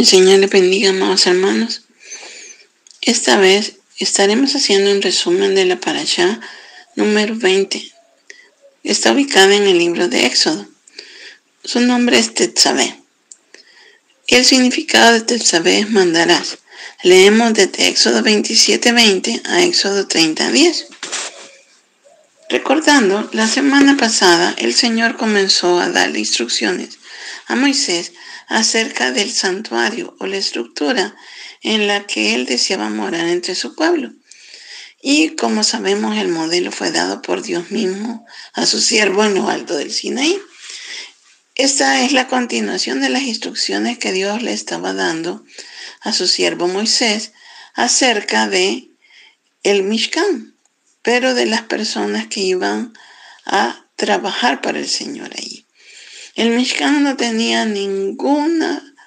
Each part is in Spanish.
El Señor le bendiga, amados hermanos. Esta vez estaremos haciendo un resumen de la parashá número 20. Está ubicada en el libro de Éxodo. Su nombre es Tetzaveh. Y el significado de Tetzaveh es mandarás. Leemos desde Éxodo 27:20 a Éxodo 30:10. Recordando, la semana pasada el Señor comenzó a darle instrucciones a Moisés acerca del santuario o la estructura en la que él deseaba morar entre su pueblo. Y como sabemos, el modelo fue dado por Dios mismo a su siervo en lo alto del Sinaí. Esta es la continuación de las instrucciones que Dios le estaba dando a su siervo Moisés acerca de el Mishkan, pero de las personas que iban a trabajar para el Señor allí. El Mishkan no tenía ningún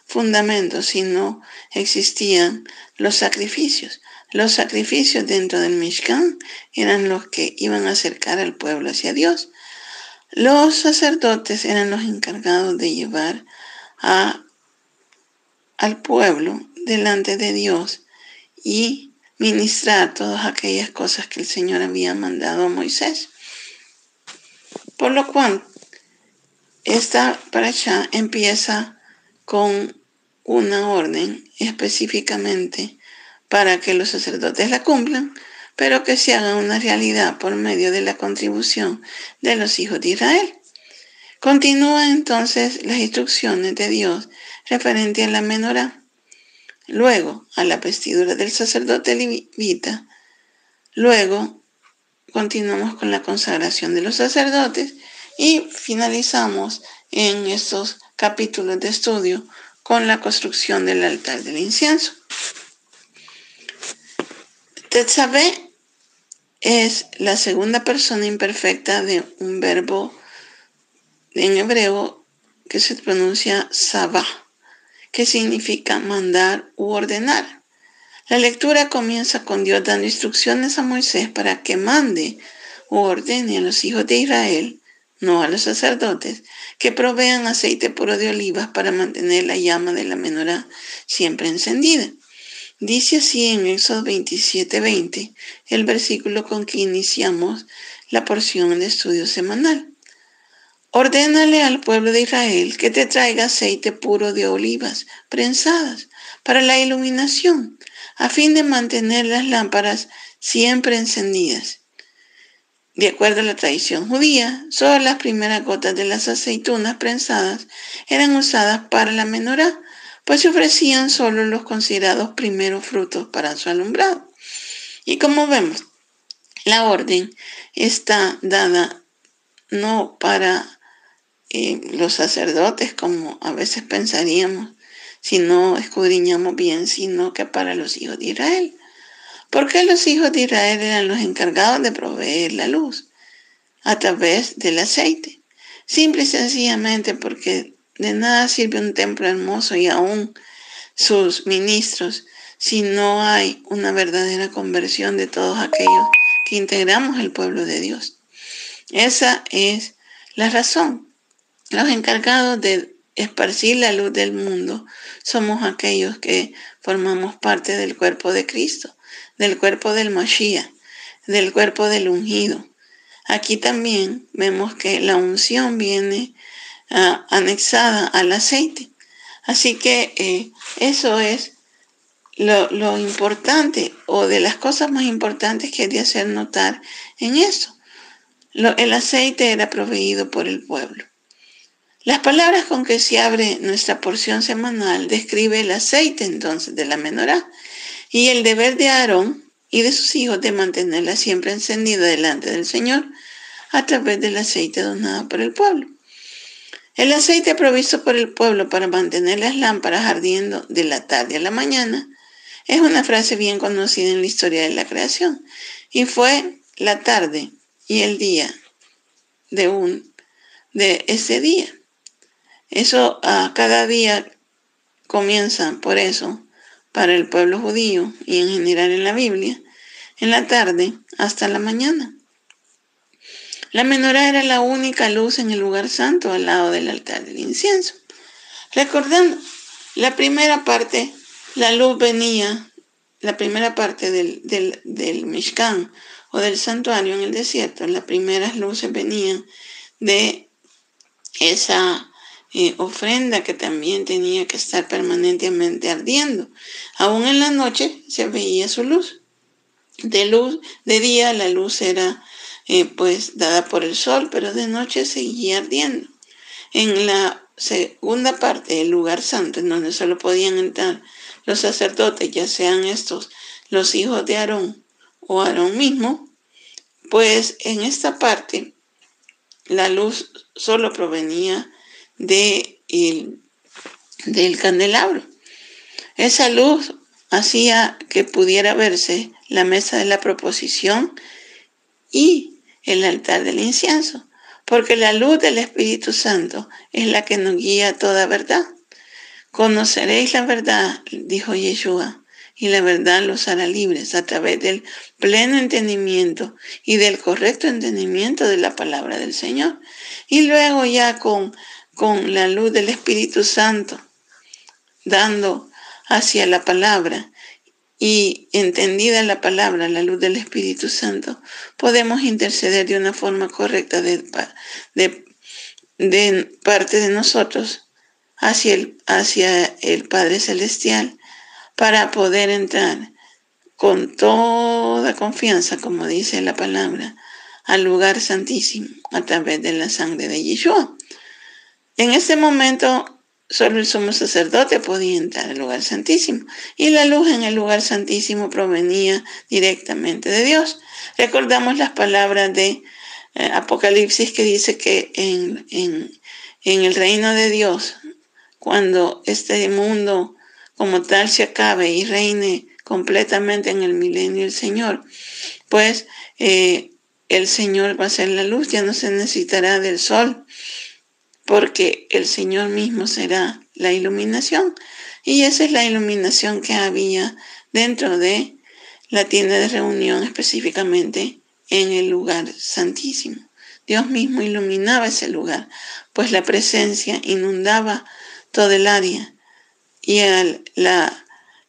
fundamento, sino existían los sacrificios. Los sacrificios dentro del Mishkan eran los que iban a acercar al pueblo hacia Dios. Los sacerdotes eran los encargados de llevar al pueblo delante de Dios y ministrar todas aquellas cosas que el Señor había mandado a Moisés. Por lo cual, esta parashá empieza con una orden específicamente para que los sacerdotes la cumplan, pero que se haga una realidad por medio de la contribución de los hijos de Israel. Continúan entonces las instrucciones de Dios referente a la menorá. Luego, a la vestidura del sacerdote levita. Luego, continuamos con la consagración de los sacerdotes y finalizamos en estos capítulos de estudio con la construcción del altar del incienso. Tetzaveh es la segunda persona imperfecta de un verbo en hebreo que se pronuncia sabah, que significa mandar u ordenar. La lectura comienza con Dios dando instrucciones a Moisés para que mande u ordene a los hijos de Israel, no a los sacerdotes, que provean aceite puro de olivas para mantener la llama de la menorá siempre encendida. Dice así en Éxodo 27:20, el versículo con que iniciamos la porción de estudio semanal. Ordénale al pueblo de Israel que te traiga aceite puro de olivas prensadas para la iluminación, a fin de mantener las lámparas siempre encendidas. De acuerdo a la tradición judía, solo las primeras gotas de las aceitunas prensadas eran usadas para la menorá, pues se ofrecían solo los considerados primeros frutos para su alumbrado. Y como vemos, la orden está dada no para los sacerdotes, como a veces pensaríamos, si no escudriñamos bien, sino que para los hijos de Israel. Porque los hijos de Israel eran los encargados de proveer la luz a través del aceite. Simple y sencillamente porque de nada sirve un templo hermoso y aún sus ministros si no hay una verdadera conversión de todos aquellos que integramos el pueblo de Dios. Esa es la razón. Los encargados de esparcir la luz del mundo somos aquellos que formamos parte del cuerpo de Cristo, del cuerpo del Mashiach, del cuerpo del ungido. Aquí también vemos que la unción viene anexada al aceite. Así que eso es lo importante, o de las cosas más importantes que hay de hacer notar en eso. El aceite era proveído por el pueblo. Las palabras con que se abre nuestra porción semanal describe el aceite entonces de la menorá y el deber de Aarón y de sus hijos de mantenerla siempre encendida delante del Señor a través del aceite donado por el pueblo. El aceite provisto por el pueblo para mantener las lámparas ardiendo de la tarde a la mañana es una frase bien conocida en la historia de la creación, y fue la tarde y el día de ese día. Eso cada día comienza por eso para el pueblo judío y en general en la Biblia, en la tarde hasta la mañana. La menorá era la única luz en el lugar santo al lado del altar del incienso. Recordando La primera parte, la luz venía, la primera parte del Mishkan o del santuario en el desierto, las primeras luces venían de esa ofrenda que también tenía que estar permanentemente ardiendo. Aún en la noche se veía su luz. De día la luz era pues dada por el sol, pero de noche seguía ardiendo. En la segunda parte del lugar santo, en donde solo podían entrar los sacerdotes, ya sean estos los hijos de Aarón o Aarón mismo, pues en esta parte la luz solo provenía del candelabro. Esa luz hacía que pudiera verse la mesa de la proposición y el altar del incienso, porque la luz del Espíritu Santo es la que nos guía a toda verdad. Conoceréis la verdad, dijo Yeshua, y la verdad los hará libres a través del pleno entendimiento y del correcto entendimiento de la palabra del Señor. Y luego ya con la luz del Espíritu Santo, dando hacia la palabra y entendida la palabra, la luz del Espíritu Santo, podemos interceder de una forma correcta de parte de nosotros hacia el Padre Celestial, para poder entrar con toda confianza, como dice la palabra, al lugar santísimo a través de la sangre de Yeshua. En este momento solo el sumo sacerdote podía entrar al lugar santísimo, y la luz en el lugar santísimo provenía directamente de Dios. Recordamos las palabras de Apocalipsis, que dice que en el reino de Dios, cuando este mundo como tal se acabe y reine completamente en el milenio el Señor, pues el Señor va a ser la luz, ya no se necesitará del sol, porque el Señor mismo será la iluminación. Y esa es la iluminación que había dentro de la tienda de reunión, específicamente en el lugar santísimo. Dios mismo iluminaba ese lugar, pues la presencia inundaba todo el área, y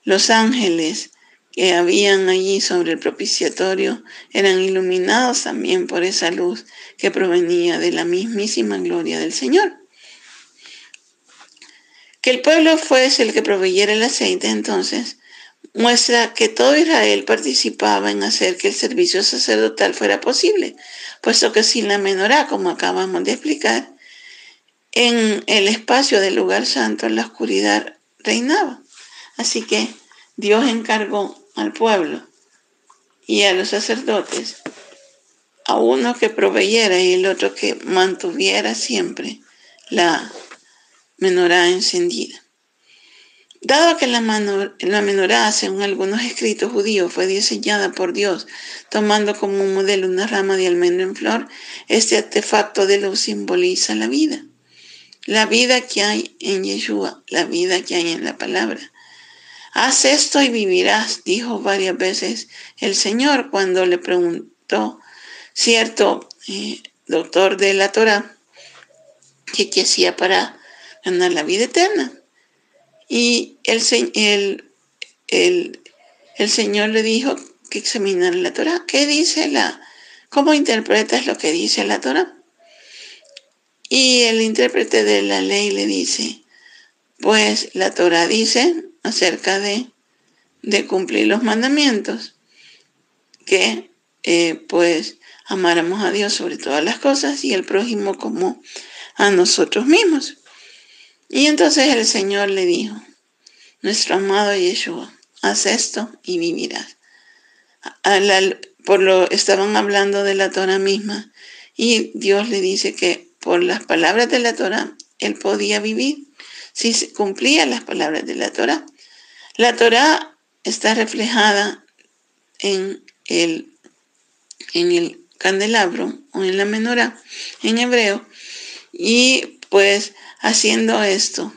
los ángeles que habían allí sobre el propiciatorio eran iluminados también por esa luz que provenía de la mismísima gloria del Señor. Que el pueblo fuese el que proveyera el aceite, entonces, muestra que todo Israel participaba en hacer que el servicio sacerdotal fuera posible, puesto que sin la menorá, como acabamos de explicar, en el espacio del lugar santo la oscuridad reinaba. Así que Dios encargó al pueblo y a los sacerdotes, a uno que proveyera y el otro que mantuviera siempre la menorá encendida. Dado que la menorá, según algunos escritos judíos, fue diseñada por Dios, tomando como un modelo una rama de almendro en flor, este artefacto de luz simboliza la vida que hay en Yeshua, la vida que hay en la palabra. Haz esto y vivirás, dijo varias veces el Señor cuando le preguntó cierto doctor de la Torá que qué hacía para ganar la vida eterna. Y el Señor le dijo que examinara la Torá. ¿Qué dice cómo interpretas lo que dice la Torá? Y el intérprete de la ley le dice, pues la Torá dice acerca de cumplir los mandamientos, que pues amáramos a Dios sobre todas las cosas y al prójimo como a nosotros mismos. Y entonces el Señor le dijo, nuestro amado Yeshua, haz esto y vivirás. Estaban hablando de la Torá misma, y Dios le dice que por las palabras de la Torá él podía vivir si se cumplía las palabras de la Torá. La Torá está reflejada en el candelabro o en la menorá en hebreo, y pues haciendo esto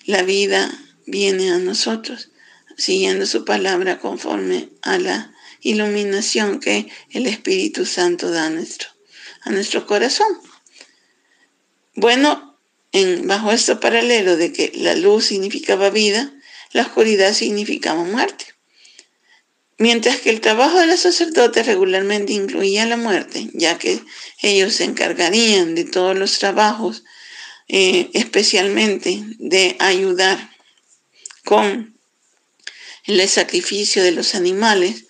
la vida viene a nosotros, siguiendo su palabra conforme a la iluminación que el Espíritu Santo da a nuestro corazón. Bueno, bajo este paralelo de que la luz significaba vida, la oscuridad significaba muerte. Mientras que el trabajo de los sacerdotes regularmente incluía la muerte, ya que ellos se encargarían de todos los trabajos, especialmente de ayudar con el sacrificio de los animales,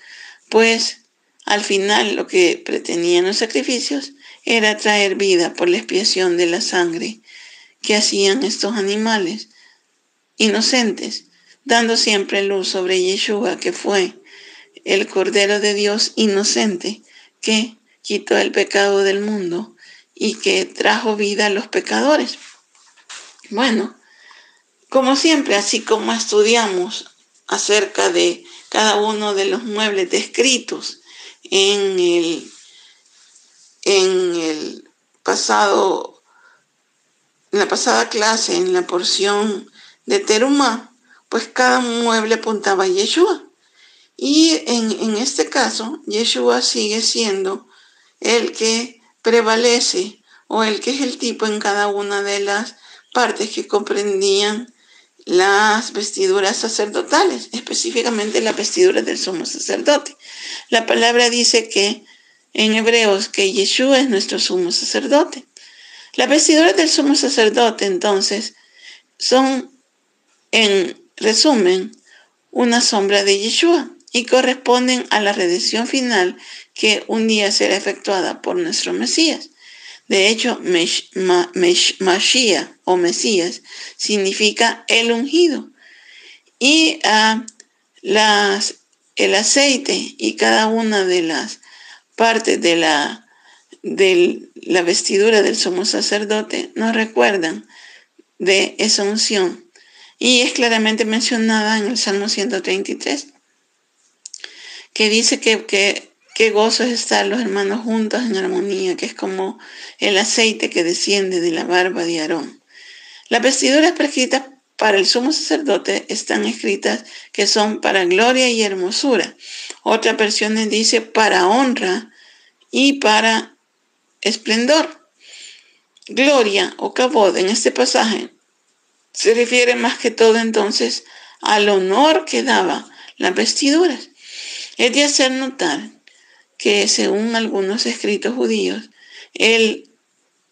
pues al final lo que pretendían los sacrificios era traer vida por la expiación de la sangre que hacían estos animales inocentes, dando siempre luz sobre Yeshua, que fue el Cordero de Dios inocente que quitó el pecado del mundo y que trajo vida a los pecadores. Bueno, como siempre, así como estudiamos acerca de cada uno de los muebles descritos en la pasada clase, en la porción de Terumá, pues cada mueble apuntaba a Yeshua. Y en este caso, Yeshua sigue siendo el que prevalece o el que es el tipo en cada una de las partes que comprendían las vestiduras sacerdotales, específicamente las vestiduras del sumo sacerdote. La palabra dice que en Hebreos que Yeshua es nuestro sumo sacerdote. Las vestiduras del sumo sacerdote, entonces, son, en resumen, una sombra de Yeshua y corresponden a la redención final que un día será efectuada por nuestro Mesías. De hecho, Mashiach o Mesías significa el ungido. Y el aceite y cada una de las partes de la vestidura del sumo sacerdote nos recuerdan de esa unción. Y es claramente mencionada en el Salmo 133, que dice que qué gozo es estar los hermanos juntos en armonía, que es como el aceite que desciende de la barba de Aarón. Las vestiduras prescritas para el sumo sacerdote están escritas que son para gloria y hermosura. Otras versiones dice para honra y para esplendor. Gloria o kabod en este pasaje se refiere más que todo entonces al honor que daba las vestiduras. Es de hacer notar que según algunos escritos judíos, el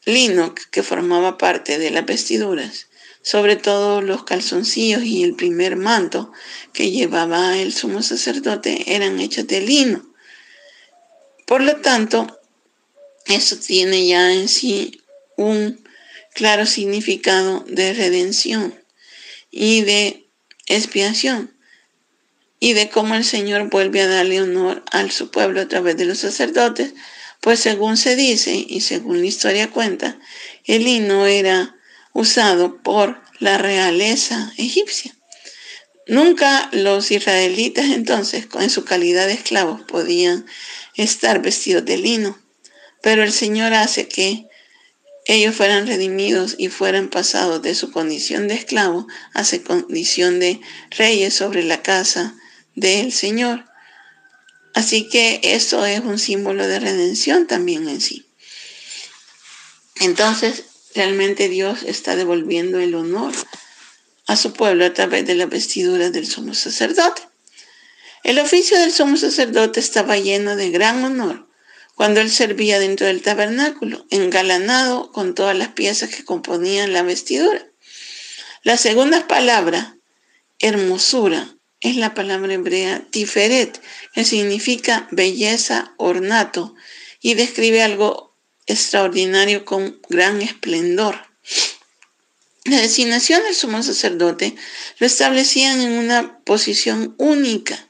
lino que formaba parte de las vestiduras, sobre todo los calzoncillos y el primer manto que llevaba el sumo sacerdote, eran hechos de lino. Por lo tanto, eso tiene ya en sí un claro significado de redención y de expiación, y de cómo el Señor vuelve a darle honor a su pueblo a través de los sacerdotes, pues según se dice y según la historia cuenta, el lino era usado por la realeza egipcia. Nunca los israelitas entonces, en su calidad de esclavos, podían estar vestidos de lino, pero el Señor hace que ellos fueran redimidos y fueran pasados de su condición de esclavo a su condición de reyes sobre la casa del Señor. Así que eso es un símbolo de redención también en sí. Entonces, realmente Dios está devolviendo el honor a su pueblo a través de las vestiduras del sumo sacerdote. El oficio del sumo sacerdote estaba lleno de gran honor cuando él servía dentro del tabernáculo, engalanado con todas las piezas que componían la vestidura. La segunda palabra, hermosura, es la palabra hebrea tiferet, que significa belleza, ornato, y describe algo extraordinario con gran esplendor. La designación del sumo sacerdote lo establecían en una posición única,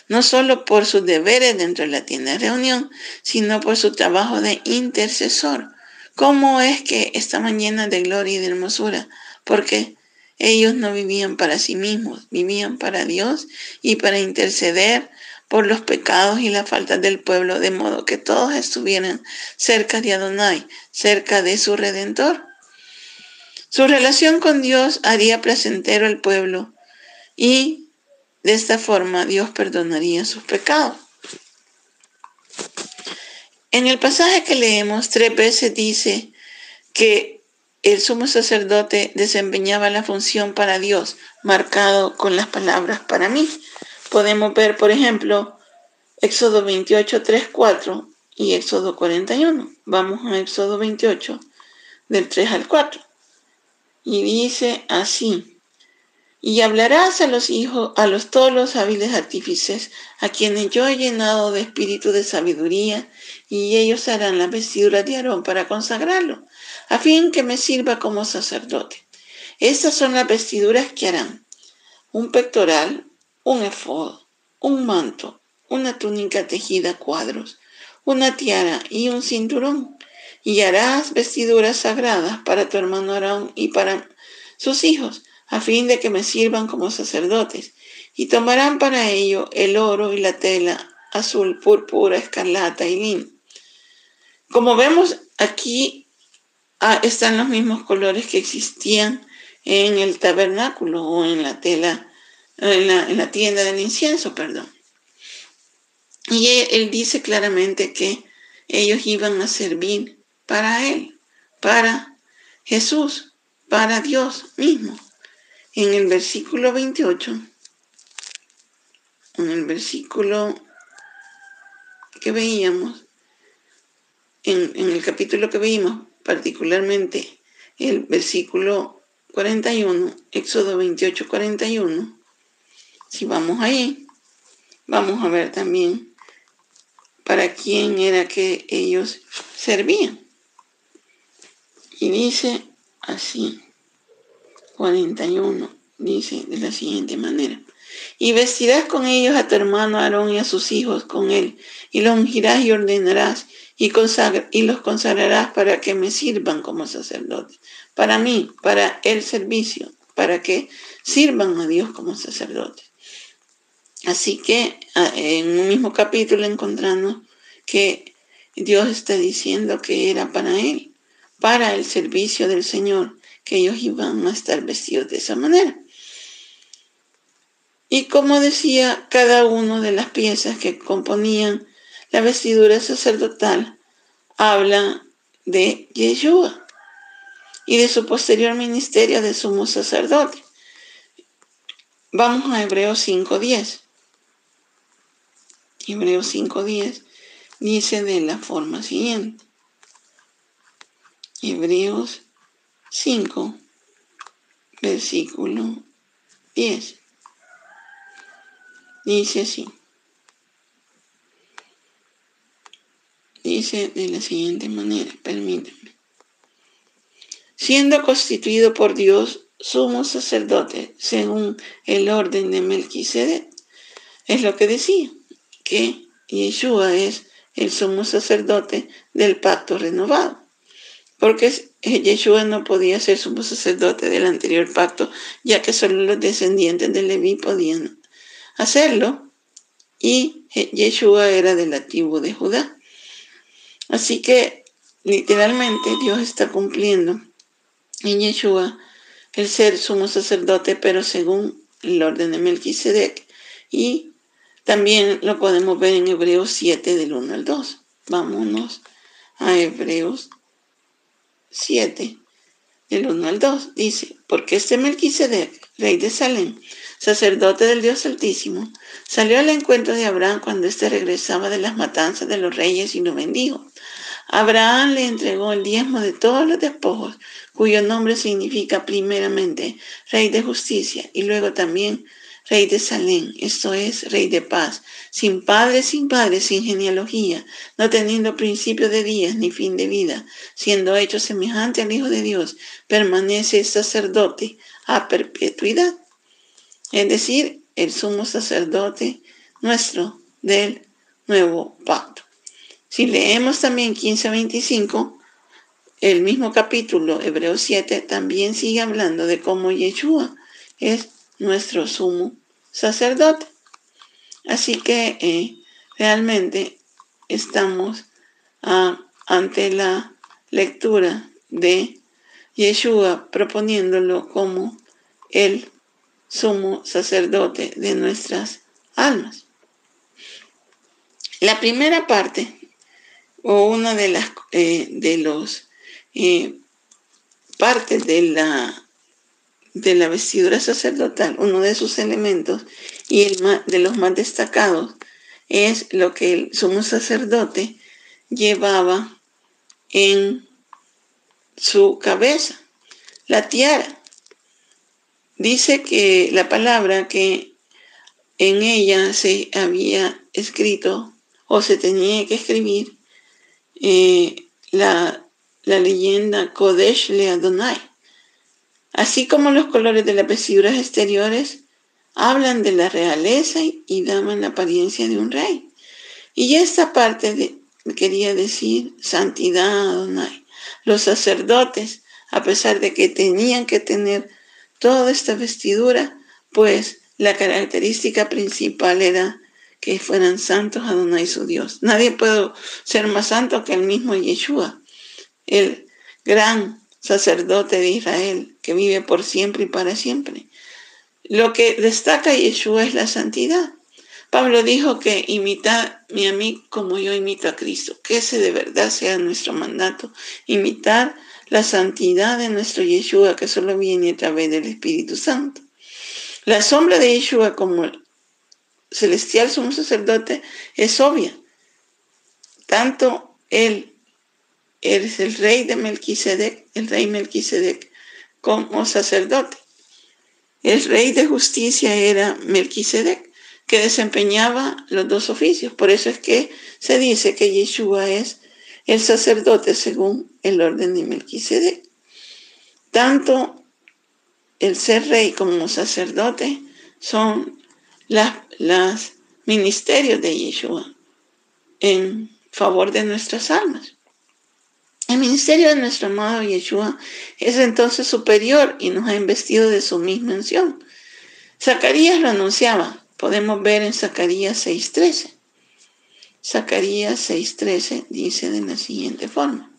no solo por sus deberes dentro de la tienda de reunión, sino por su trabajo de intercesor. ¿Cómo es que estaban llenas de gloria y de hermosura? Porque ellos no vivían para sí mismos, vivían para Dios y para interceder por los pecados y las faltas del pueblo, de modo que todos estuvieran cerca de Adonai, cerca de su Redentor. Su relación con Dios haría placentero al pueblo y de esta forma Dios perdonaría sus pecados. En el pasaje que leemos 3 veces dice que el sumo sacerdote desempeñaba la función para Dios, marcado con las palabras para mí. Podemos ver, por ejemplo, Éxodo 28, 3, 4 y Éxodo 41. Vamos a Éxodo 28, del 3 al 4. Y dice así: y hablarás a todos los hábiles artífices, a quienes yo he llenado de espíritu de sabiduría, y ellos harán las vestiduras de Aarón para consagrarlo, a fin que me sirva como sacerdote. Estas son las vestiduras que harán: un pectoral, un efod, un manto, una túnica tejida a cuadros, una tiara y un cinturón. Y harás vestiduras sagradas para tu hermano Aarón y para sus hijos, a fin de que me sirvan como sacerdotes. Y tomarán para ello el oro y la tela azul, púrpura, escarlata y lino. Como vemos aquí, están los mismos colores que existían en el tabernáculo o en la tela, en la tienda del incienso, perdón. Y él dice claramente que ellos iban a servir para él, para Jesús, para Dios mismo. En el versículo 28, en el versículo que veíamos, en el capítulo que veíamos, particularmente el versículo 41, Éxodo 28, 41, si vamos ahí, vamos a ver también para quién era que ellos servían. Y dice así, 41, dice de la siguiente manera: y vestirás con ellos a tu hermano Aarón y a sus hijos con él, y los ungirás y ordenarás, y los consagrarás para que me sirvan como sacerdotes, para mí, para el servicio, para que sirvan a Dios como sacerdotes. Así que en un mismo capítulo encontramos que Dios está diciendo que era para él, para el servicio del Señor, que ellos iban a estar vestidos de esa manera. Y como decía, cada una de las piezas que componían la vestidura sacerdotal habla de Yeshua y de su posterior ministerio de sumo sacerdote. Vamos a Hebreos 5:10. Hebreos 5:10 dice de la forma siguiente. Hebreos 5, versículo 10. Dice así. Dice de la siguiente manera, permítanme. Siendo constituido por Dios sumo sacerdote según el orden de Melquisedec, es lo que decía, que Yeshua es el sumo sacerdote del pacto renovado, porque Yeshua no podía ser sumo sacerdote del anterior pacto, ya que solo los descendientes de Leví podían hacerlo, y Yeshua era de la tribu de Judá. Así que literalmente Dios está cumpliendo en Yeshua el ser sumo sacerdote, pero según el orden de Melquisedec, y también lo podemos ver en Hebreos 7 del 1 al 2. Vámonos a Hebreos 7 del 1 al 2. Dice: porque este Melquisedec, rey de Salem, sacerdote del Dios Altísimo, salió al encuentro de Abraham cuando éste regresaba de las matanzas de los reyes y lo bendijo. Abraham le entregó el diezmo de todos los despojos, cuyo nombre significa primeramente Rey de Justicia y luego también Rey de Salem, esto es, Rey de Paz, sin padre, sin genealogía, no teniendo principio de días ni fin de vida, siendo hecho semejante al Hijo de Dios, permanece sacerdote a perpetuidad. Es decir, el sumo sacerdote nuestro del nuevo pacto. Si leemos también 15:25, el mismo capítulo, Hebreos 7, también sigue hablando de cómo Yeshua es nuestro sumo sacerdote. Así que realmente estamos ante la lectura de Yeshua proponiéndolo como el sumo sacerdote de nuestras almas. La primera parte, o una de los parte de la vestidura sacerdotal, uno de sus elementos y de los más destacados, es lo que el sumo sacerdote llevaba en su cabeza, la tiara. Dice que la palabra que en ella se había escrito o se tenía que escribir la leyenda Kodesh le Adonai. Así como los colores de las vestiduras exteriores hablan de la realeza y daban la apariencia de un rey. Y esta parte quería decir santidad Adonai. Los sacerdotes, a pesar de que tenían que tener toda esta vestidura, pues la característica principal era que fueran santos Adonai su Dios. Nadie puede ser más santo que el mismo Yeshua, el gran sacerdote de Israel, que vive por siempre y para siempre. Lo que destaca Yeshua es la santidad. Pablo dijo que imitadme a mí como yo imito a Cristo, que ese de verdad sea nuestro mandato, imitar la santidad de nuestro Yeshua, que solo viene a través del Espíritu Santo. La sombra de Yeshua como celestial sumo sacerdote es obvia. Tanto él es el rey de Melquisedec, el rey Melquisedec, como sacerdote. El rey de justicia era Melquisedec, que desempeñaba los dos oficios. Por eso es que se dice que Yeshua es el sacerdote según el orden de Melquisedec. Tanto el ser rey como sacerdote son los ministerios de Yeshua en favor de nuestras almas. El ministerio de nuestro amado Yeshua es entonces superior y nos ha investido de su misma unción. Zacarías lo anunciaba. Podemos ver en Zacarías 6:13. Zacarías 6:13 dice de la siguiente forma.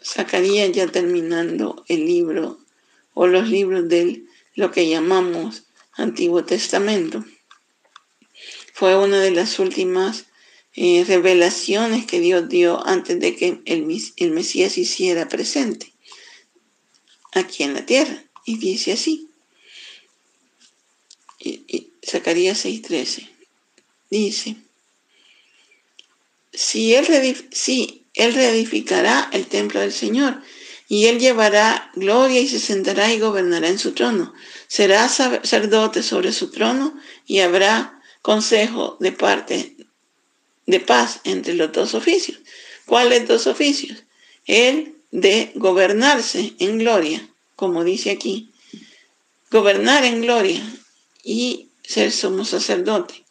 Zacarías, ya terminando el libro o los libros de lo que llamamos Antiguo Testamento, fue una de las últimas revelaciones que Dios dio antes de que el Mesías se hiciera presente aquí en la tierra. Y dice así, Zacarías 6:13, dice, Él reedificará el templo del Señor, y Él llevará gloria y se sentará y gobernará en su trono. Será sacerdote sobre su trono y habrá consejo de paz entre los dos oficios. ¿Cuáles dos oficios? El de gobernarse en gloria, como dice aquí, gobernar en gloria y ser sumo sacerdote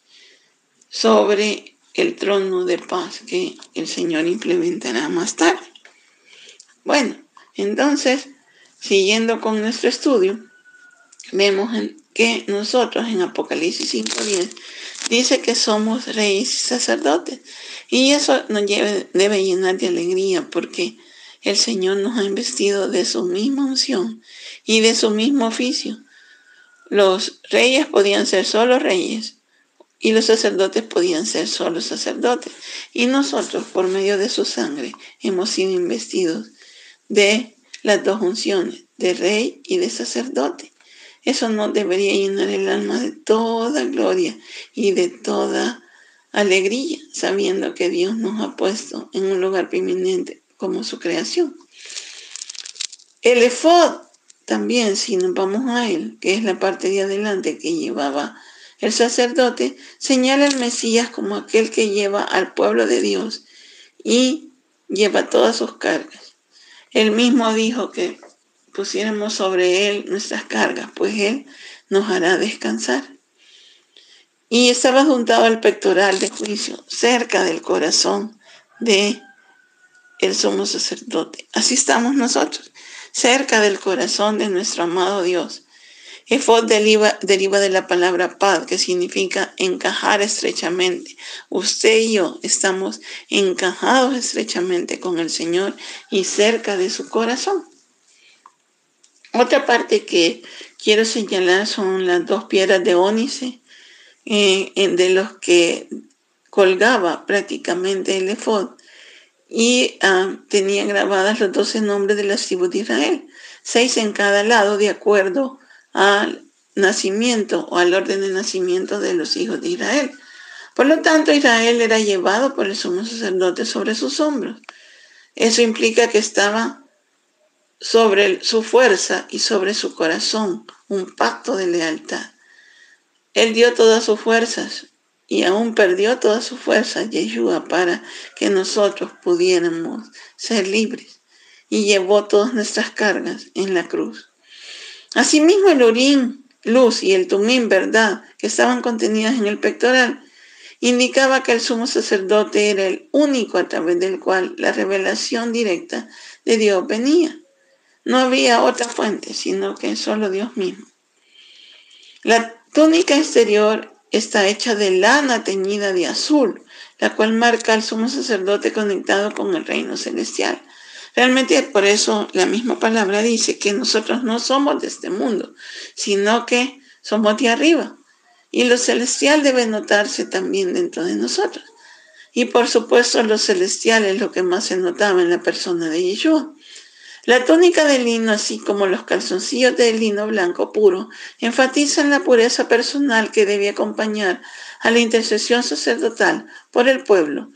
sobre el trono de paz que el Señor implementará más tarde. Bueno, entonces, siguiendo con nuestro estudio, vemos que nosotros en Apocalipsis 5:10 dice que somos reyes y sacerdotes, y eso nos debe llenar de alegría porque el Señor nos ha investido de su misma unción y de su mismo oficio. Los reyes podían ser solo reyes y los sacerdotes podían ser solo sacerdotes, y nosotros por medio de su sangre hemos sido investidos de las dos unciones, de rey y de sacerdote. Eso nos debería llenar el alma de toda gloria y de toda alegría, sabiendo que Dios nos ha puesto en un lugar preeminente como su creación. El efod también, si nos vamos a él, que es la parte de adelante que llevaba el sacerdote, señala al Mesías como aquel que lleva al pueblo de Dios y lleva todas sus cargas. Él mismo dijo que pusiéramos sobre él nuestras cargas, pues él nos hará descansar. Y estaba juntado al pectoral de juicio, cerca del corazón de el sumo sacerdote. Así estamos nosotros, cerca del corazón de nuestro amado Dios. Efod deriva de la palabra paz, que significa encajar estrechamente. Usted y yo estamos encajados estrechamente con el Señor y cerca de su corazón. Otra parte que quiero señalar son las dos piedras de ónice de los que colgaba prácticamente el efod. y tenía grabadas los 12 nombres de las tribus de Israel, 6 en cada lado, de acuerdo al nacimiento o al orden de nacimiento de los hijos de Israel. Por lo tanto, Israel era llevado por el sumo sacerdote sobre sus hombros. Eso implica que estaba sobre su fuerza y sobre su corazón, un pacto de lealtad. Él dio todas sus fuerzas y aún perdió todas sus fuerzas, Yeshua, para que nosotros pudiéramos ser libres, y llevó todas nuestras cargas en la cruz. Asimismo, el Urim, luz, y el Tumim, verdad, que estaban contenidas en el pectoral, indicaba que el sumo sacerdote era el único a través del cual la revelación directa de Dios venía. No había otra fuente, sino que solo Dios mismo. La túnica exterior está hecha de lana teñida de azul, la cual marca al sumo sacerdote conectado con el reino celestial. Realmente por eso la misma palabra dice que nosotros no somos de este mundo, sino que somos de arriba. Y lo celestial debe notarse también dentro de nosotros. Y por supuesto lo celestial es lo que más se notaba en la persona de Yeshua. La túnica de lino, así como los calzoncillos de lino blanco puro, enfatizan la pureza personal que debe acompañar a la intercesión sacerdotal por el pueblo,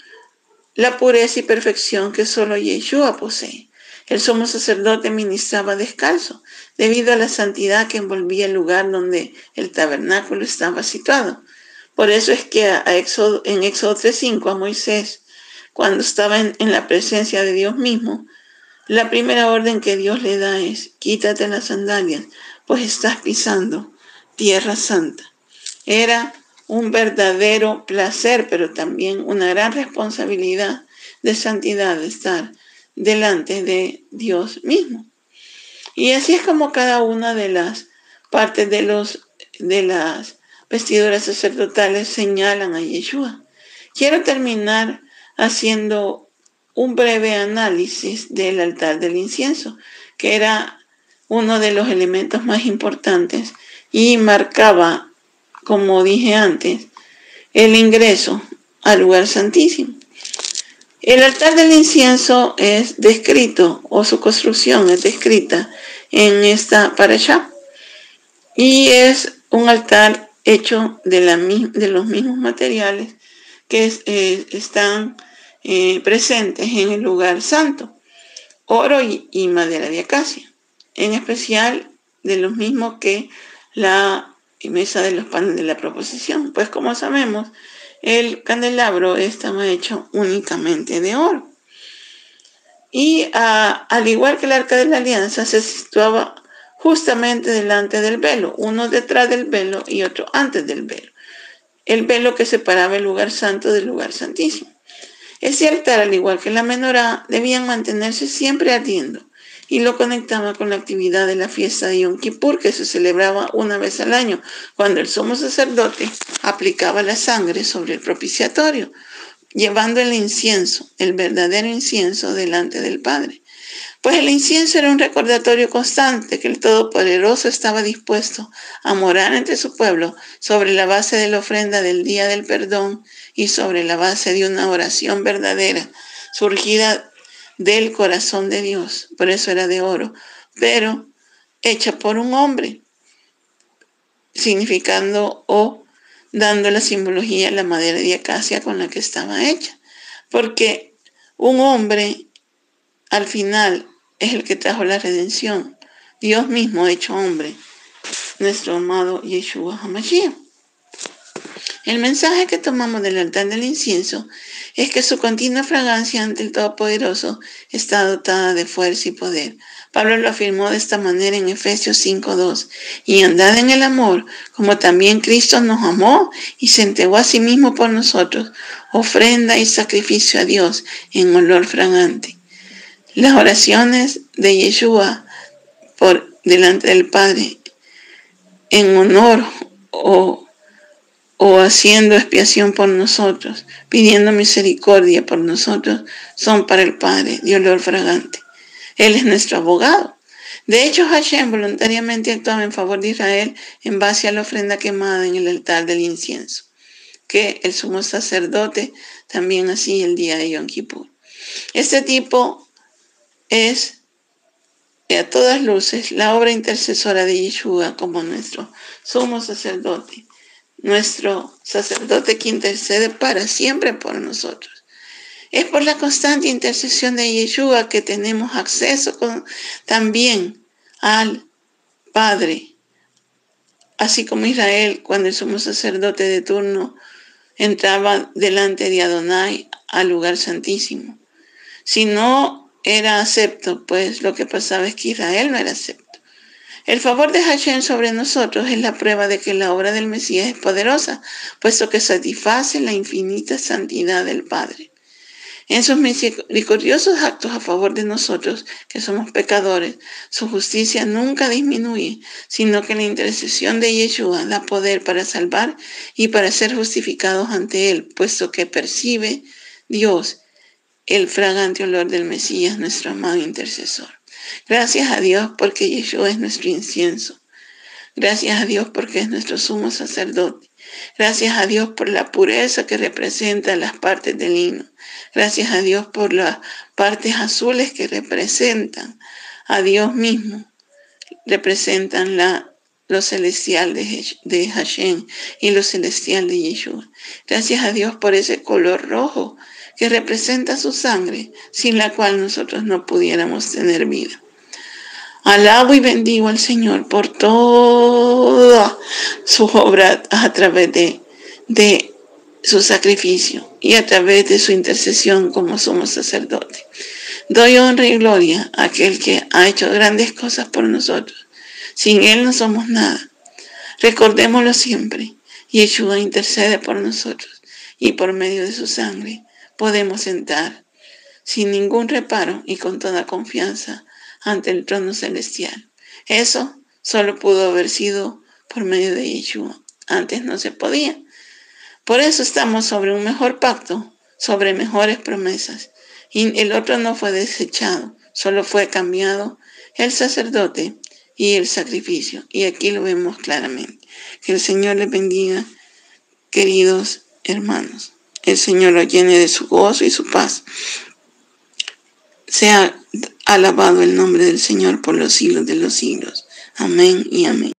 la pureza y perfección que solo Yeshua posee. El sumo sacerdote ministraba descalzo, debido a la santidad que envolvía el lugar donde el tabernáculo estaba situado. Por eso es que en Éxodo 3:5 a Moisés, cuando estaba en la presencia de Dios mismo, la primera orden que Dios le da es: quítate las sandalias, pues estás pisando tierra santa. Era un verdadero placer, pero también una gran responsabilidad de santidad de estar delante de Dios mismo. Y así es como cada una de las partes de las vestiduras sacerdotales señalan a Yeshua. Quiero terminar haciendo un breve análisis del altar del incienso, que era uno de los elementos más importantes y marcaba, como dije antes, el ingreso al lugar santísimo. El altar del incienso es descrito, o su construcción es descrita en esta parashá, y es un altar hecho de los mismos materiales que están presentes en el lugar santo, oro y madera de acacia, en especial de los mismos que la mesa de los panes de la proposición, pues como sabemos, el candelabro estaba hecho únicamente de oro. Y al igual que el arca de la alianza, se situaba justamente delante del velo, uno detrás del velo y otro antes del velo, el velo que separaba el lugar santo del lugar santísimo. Ese altar, al igual que la menorá, debían mantenerse siempre ardiendo, y lo conectaba con la actividad de la fiesta de Yom Kippur, que se celebraba una vez al año, cuando el sumo sacerdote aplicaba la sangre sobre el propiciatorio, llevando el incienso, el verdadero incienso, delante del Padre. Pues el incienso era un recordatorio constante que el Todopoderoso estaba dispuesto a morar entre su pueblo sobre la base de la ofrenda del día del perdón y sobre la base de una oración verdadera surgida del corazón de Dios. Por eso era de oro, pero hecha por un hombre, significando o dando la simbología a la madera de acacia con la que estaba hecha. Porque un hombre, al final, es el que trajo la redención. Dios mismo hecho hombre, nuestro amado Yeshua HaMashiach. El mensaje que tomamos del altar del incienso es que su continua fragancia ante el Todopoderoso está dotada de fuerza y poder. Pablo lo afirmó de esta manera en Efesios 5:2. Y andad en el amor, como también Cristo nos amó y se entregó a sí mismo por nosotros, ofrenda y sacrificio a Dios en olor fragante. Las oraciones de Yeshua por delante del Padre en honor o haciendo expiación por nosotros, pidiendo misericordia por nosotros, son para el Padre de olor fragante. Él es nuestro abogado. De hecho, Hashem voluntariamente actuaba en favor de Israel en base a la ofrenda quemada en el altar del incienso, que el sumo sacerdote también hacía el día de Yom Kippur. Este tipo es, a todas luces, la obra intercesora de Yeshua como nuestro sumo sacerdote, nuestro sacerdote que intercede para siempre por nosotros. Es por la constante intercesión de Yeshua que tenemos acceso también al Padre, así como Israel, cuando el sumo sacerdote de turno entraba delante de Adonai al lugar santísimo. Si no era acepto, pues lo que pasaba es que Israel no era acepto. El favor de Hashem sobre nosotros es la prueba de que la obra del Mesías es poderosa, puesto que satisface la infinita santidad del Padre. En sus misericordiosos actos a favor de nosotros, que somos pecadores, su justicia nunca disminuye, sino que la intercesión de Yeshua da poder para salvar y para ser justificados ante Él, puesto que percibe Dios el fragante olor del Mesías, nuestro amado intercesor. Gracias a Dios porque Yeshua es nuestro incienso. Gracias a Dios porque es nuestro sumo sacerdote. Gracias a Dios por la pureza que representa las partes del lino. Gracias a Dios por las partes azules que representan a Dios mismo. Representan lo celestial de Hashem y lo celestial de Yeshua. Gracias a Dios por ese color rojo que representa su sangre, sin la cual nosotros no pudiéramos tener vida. Alabo y bendigo al Señor por toda su obra a través de su sacrificio y a través de su intercesión como sumo sacerdote. Doy honra y gloria a aquel que ha hecho grandes cosas por nosotros. Sin Él no somos nada. Recordémoslo siempre. Yeshua intercede por nosotros y por medio de su sangre podemos entrar sin ningún reparo y con toda confianza ante el trono celestial. Eso solo pudo haber sido por medio de Yeshua. Antes no se podía. Por eso estamos sobre un mejor pacto, sobre mejores promesas. Y el otro no fue desechado, solo fue cambiado el sacerdote y el sacrificio. Y aquí lo vemos claramente. Que el Señor les bendiga, queridos hermanos. El Señor los llene de su gozo y su paz. Sea alabado el nombre del Señor por los siglos de los siglos. Amén y amén.